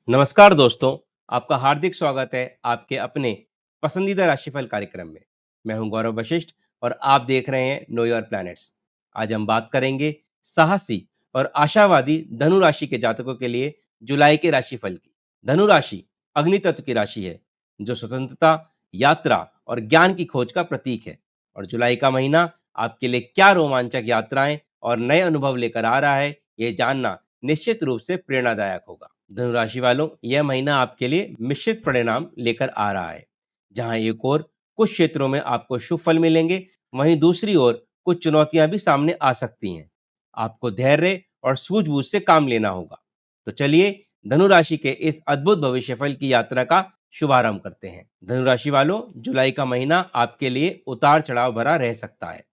नमस्कार दोस्तों, आपका हार्दिक स्वागत है आपके अपने पसंदीदा राशिफल कार्यक्रम में। मैं हूं गौरव वशिष्ठ और आप देख रहे हैं नो योर प्लैनेट्स। आज हम बात करेंगे साहसी और आशावादी धनु राशि के जातकों के लिए जुलाई के राशिफल की। धनु राशि अग्नि तत्व की राशि है, जो स्वतंत्रता, यात्रा और ज्ञान की खोज का प्रतीक है। और जुलाई का महीना आपके लिए क्या रोमांचक यात्राएं और नए अनुभव लेकर आ रहा है, ये जानना निश्चित रूप से प्रेरणादायक होगा। धनु राशि वालों, यह महीना आपके लिए मिश्रित परिणाम लेकर आ रहा है। जहां एक ओर कुछ क्षेत्रों में आपको शुभ फल मिलेंगे, वहीं दूसरी ओर कुछ चुनौतियां भी सामने आ सकती हैं। आपको धैर्य और सूझबूझ से काम लेना होगा। तो चलिए धनु राशि के इस अद्भुत भविष्यफल की यात्रा का शुभारंभ करते हैं। धनु राशि वालों, जुलाई का महीना आपके लिए उतार चढ़ाव भरा रह सकता है।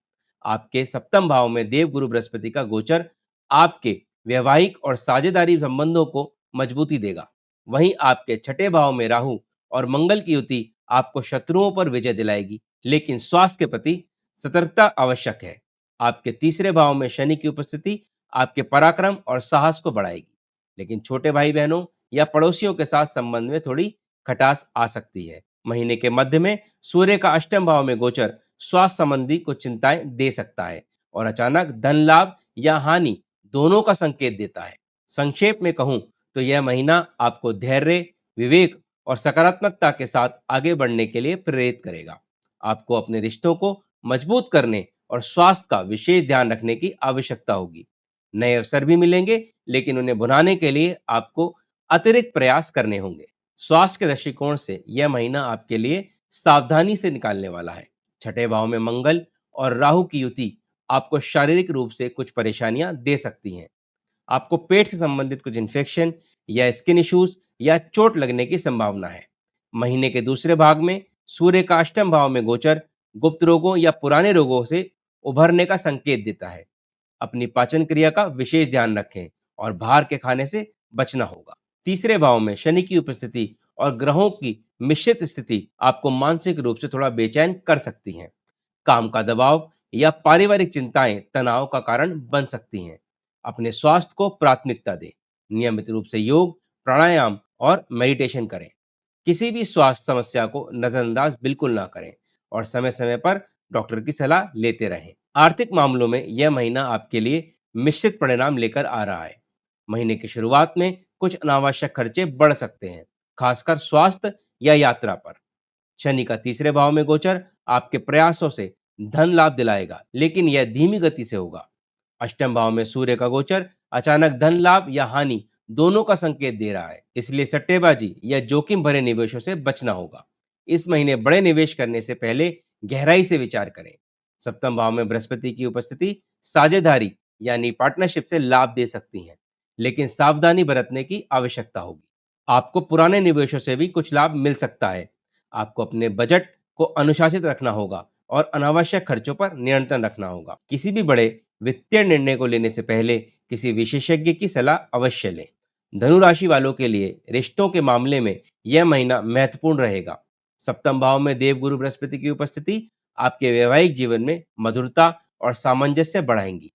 आपके सप्तम भाव में देवगुरु बृहस्पति का गोचर आपके वैवाहिक और साझेदारी संबंधों को मजबूती देगा। वहीं आपके छठे भाव में राहु और मंगल की युति आपको शत्रुओं पर विजय दिलाएगी, लेकिन स्वास्थ्य के प्रति सतर्कता आवश्यक है। आपके तीसरे भाव में शनि की उपस्थिति आपके पराक्रम और साहस को बढ़ाएगी, लेकिन छोटे भाई बहनों या पड़ोसियों के साथ संबंध में थोड़ी खटास आ सकती है। महीने के मध्य में सूर्य का अष्टम भाव में गोचर स्वास्थ्य संबंधी कुछ चिंताएं दे सकता है और अचानक धन लाभ या हानि दोनों का संकेत देता है। संक्षेप में कहूं तो यह महीना आपको धैर्य, विवेक और सकारात्मकता के साथ आगे बढ़ने के लिए प्रेरित करेगा। आपको अपने रिश्तों को मजबूत करने और स्वास्थ्य का विशेष ध्यान रखने की आवश्यकता होगी। नए अवसर भी मिलेंगे, लेकिन उन्हें भुनाने के लिए आपको अतिरिक्त प्रयास करने होंगे। स्वास्थ्य के दृष्टिकोण से यह महीना आपके लिए सावधानी से निकालने वाला है। छठे भाव में मंगल और राहु की युति आपको शारीरिक रूप से कुछ परेशानियां दे सकती हैं। आपको पेट से संबंधित कुछ इन्फेक्शन या स्किन इश्यूज या चोट लगने की संभावना है। महीने के दूसरे भाग में सूर्य का अष्टम भाव में गोचर गुप्त रोगों या पुराने रोगों से उभरने का संकेत देता है। अपनी पाचन क्रिया का विशेष ध्यान रखें और बाहर के खाने से बचना होगा। तीसरे भाव में शनि की उपस्थिति और ग्रहों की मिश्रित स्थिति आपको मानसिक रूप से थोड़ा बेचैन कर सकती हैं। काम का दबाव या पारिवारिक चिंताएं तनाव का कारण बन सकती हैं। अपने स्वास्थ्य को प्राथमिकता दें। नियमित रूप से योग, प्राणायाम और मेडिटेशन करें। किसी भी स्वास्थ्य समस्या को नजरअंदाज बिल्कुल ना करें और समय समय पर डॉक्टर की सलाह लेते रहें। आर्थिक मामलों में यह महीना आपके लिए मिश्रित परिणाम लेकर आ रहा है। महीने की शुरुआत में कुछ अनावश्यक खर्चे बढ़ सकते हैं, खासकर स्वास्थ्य या यात्रा पर। शनि का तीसरे भाव में गोचर आपके प्रयासों से धन लाभ दिलाएगा, लेकिन यह धीमी गति से होगा। अष्टम भाव में सूर्य का गोचर अचानक धन लाभ या हानि दोनों का संकेत दे रहा है, इसलिए सट्टेबाजी या जोखिम भरे निवेशों से बचना होगा। इस महीने बड़े निवेश करने से पहले गहराई से विचार करें। सप्तम भाव में बृहस्पति की उपस्थिति साझेदारी यानी पार्टनरशिप से लाभ दे सकती है, लेकिन सावधानी बरतने की आवश्यकता होगी। आपको पुराने निवेशों से भी कुछ लाभ मिल सकता है। आपको अपने बजट को अनुशासित रखना होगा और अनावश्यक खर्चों पर नियंत्रण रखना होगा। किसी भी बड़े वित्तीय निर्णय को लेने से पहले किसी विशेषज्ञ की सलाह अवश्य लें। धनु राशि वालों के लिए रिश्तों के मामले में यह महीना महत्वपूर्ण रहेगा। सप्तम भाव में देवगुरु बृहस्पति की उपस्थिति आपके वैवाहिक जीवन में मधुरता और सामंजस्य बढ़ाएंगी।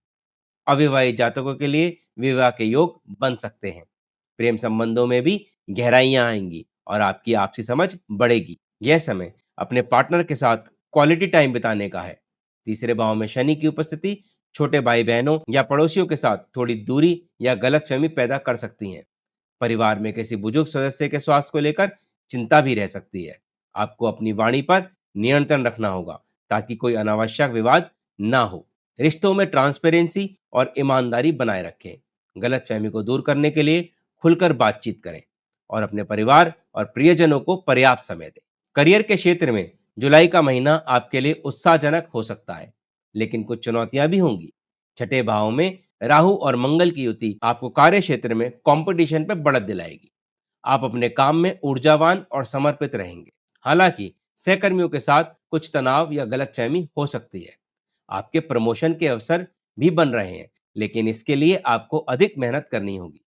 अविवाहित जातकों के लिए विवाह के योग बन सकते हैं। प्रेम संबंधों में भी गहराइयां आएंगी और आपकी आपसी समझ बढ़ेगी। यह समय अपने पार्टनर के साथ क्वालिटी टाइम बिताने का है। तीसरे भाव में शनि की उपस्थिति छोटे भाई बहनों या पड़ोसियों के साथ थोड़ी दूरी या गलतफहमी पैदा कर सकती हैं। परिवार में किसी बुजुर्ग सदस्य के स्वास्थ्य को लेकर चिंता भी रह सकती है। आपको अपनी वाणी पर नियंत्रण रखना होगा ताकि कोई अनावश्यक विवाद ना हो। रिश्तों में ट्रांसपेरेंसी और ईमानदारी बनाए रखें। गलतफहमी को दूर करने के लिए खुलकर बातचीत करें और अपने परिवार और प्रियजनों को पर्याप्त समय दें। करियर के क्षेत्र में जुलाई का महीना आपके लिए उत्साहजनक हो सकता है, लेकिन कुछ चुनौतियां भी होंगी। छठे भाव में राहु और मंगल की युति आपको कार्य क्षेत्र में कंपटीशन पर बढ़त दिलाएगी। आप अपने काम में ऊर्जावान और समर्पित रहेंगे। हालांकि सहकर्मियों के साथ कुछ तनाव या गलतफहमी हो सकती है। आपके प्रमोशन के अवसर भी बन रहे हैं, लेकिन इसके लिए आपको अधिक मेहनत करनी होगी।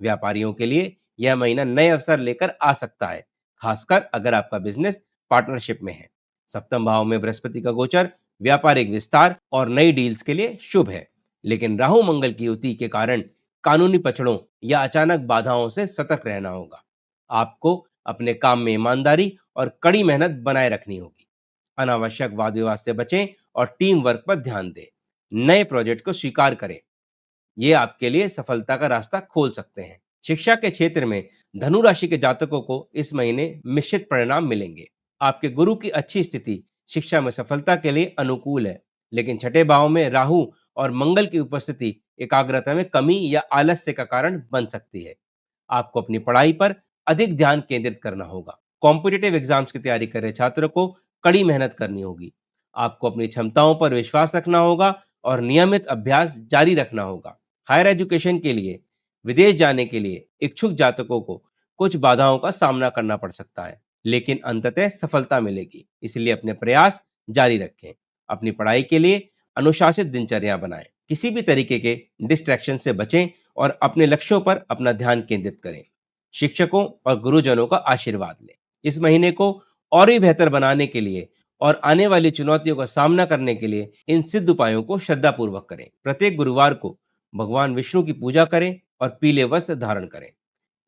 व्यापारियों के लिए यह महीना नए अवसर लेकर आ सकता है, खासकर अगर आपका बिजनेस पार्टनरशिप में है। सप्तम भाव में बृहस्पति का गोचर व्यापारिक विस्तार और नई डील्स के लिए शुभ है, लेकिन राहु मंगल की युति के कारण कानूनी पचड़ों या अचानक बाधाओं से सतर्क रहना होगा। आपको अपने काम में ईमानदारी और कड़ी मेहनत बनाए रखनी होगी। अनावश्यक वाद विवाद से बचें और टीम वर्क पर ध्यान दें। नए प्रोजेक्ट को स्वीकार करें, ये आपके लिए सफलता का रास्ता खोल सकते हैं। शिक्षा के क्षेत्र में धनु राशि के जातकों को इस महीने मिश्रित परिणाम मिलेंगे। आपके गुरु की अच्छी स्थिति शिक्षा में सफलता के लिए अनुकूल है, लेकिन छठे भाव में राहु और मंगल की उपस्थिति एकाग्रता में कमी या आलस्य का कारण बन सकती है। आपको अपनी पढ़ाई पर अधिक ध्यान केंद्रित करना होगा। कॉम्पिटिटिव एग्जाम्स की तैयारी कर रहे छात्रों को कड़ी मेहनत करनी होगी। आपको अपनी क्षमताओं पर विश्वास रखना होगा और नियमित अभ्यास जारी रखना होगा। हायर एजुकेशन के लिए विदेश जाने के लिए इच्छुक जातकों को कुछ बाधाओं का सामना करना पड़ सकता है, लेकिन अंततः सफलता मिलेगी। इसलिए अपने प्रयास जारी रखें। अपनी पढ़ाई के लिए अनुशासित दिनचर्या बनाएं। किसी भी तरीके के डिस्ट्रैक्शन से बचें और अपने लक्ष्यों पर अपना ध्यान केंद्रित करें। शिक्षकों और गुरुजनों का आशीर्वाद लें। इस महीने को और भी बेहतर बनाने के लिए और आने वाली चुनौतियों का सामना करने के लिए इन सिद्ध उपायों को श्रद्धापूर्वक करें। प्रत्येक गुरुवार को भगवान विष्णु की पूजा करें और पीले वस्त्र धारण करें।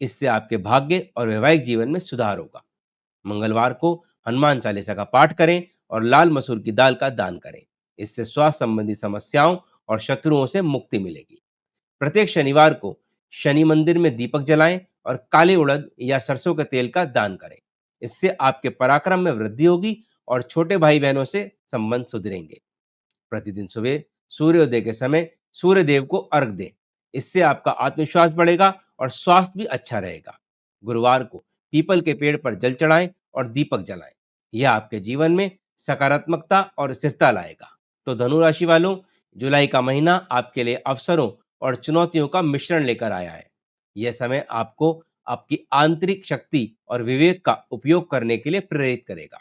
इससे आपके भाग्य और वैवाहिक जीवन में सुधार होगा। मंगलवार को हनुमान चालीसा का पाठ करें और लाल मसूर की दाल का दान करें। इससे स्वास्थ्य संबंधी समस्याओं और शत्रुओं से मुक्ति मिलेगी। प्रत्येक शनिवार को शनि मंदिर में दीपक जलाएं और काले उड़द या सरसों के तेल का दान करें। इससे आपके पराक्रम में वृद्धि होगी और छोटे भाई बहनों से संबंध सुधरेंगे। प्रतिदिन सुबह सूर्योदय के समय सूर्य देव को अर्घ दें। इससे आपका आत्मविश्वास बढ़ेगा और स्वास्थ्य भी अच्छा रहेगा। गुरुवार को पीपल के पेड़ पर जल चढ़ाएं और दीपक जलाएं। यह आपके जीवन में सकारात्मकता और स्थिरता लाएगा। तो धनु राशि वालों, जुलाई का महीना आपके लिए अवसरों और चुनौतियों का मिश्रण लेकर आया है। यह समय आपको आपकी आंतरिक शक्ति और विवेक का उपयोग करने के लिए प्रेरित करेगा।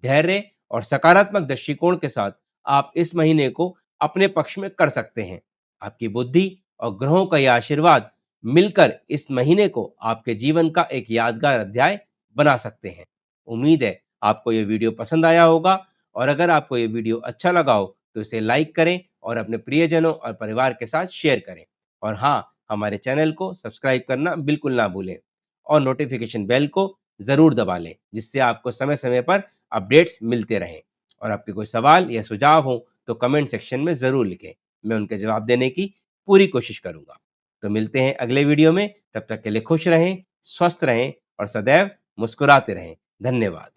धैर्य और सकारात्मक दृष्टिकोण के साथ आप इस महीने को अपने पक्ष में कर सकते हैं। आपकी बुद्धि और ग्रहों का यह आशीर्वाद मिलकर इस महीने को आपके जीवन का एक यादगार अध्याय बना सकते हैं। उम्मीद है आपको यह वीडियो पसंद आया होगा, और अगर आपको यह वीडियो अच्छा लगा हो तो इसे लाइक करें और अपने प्रियजनों और परिवार के साथ शेयर करें। और हाँ, हमारे चैनल को सब्सक्राइब करना बिल्कुल ना भूलें और नोटिफिकेशन बेल को ज़रूर दबा लें, जिससे आपको समय समय पर अपडेट्स मिलते रहें। और आपके कोई सवाल या सुझाव हो तो कमेंट सेक्शन में ज़रूर लिखें, मैं उनके जवाब देने की पूरी कोशिश करूँगा। तो मिलते हैं अगले वीडियो में, तब तक के लिए खुश रहें, स्वस्थ रहें और सदैव मुस्कुराते रहें। धन्यवाद।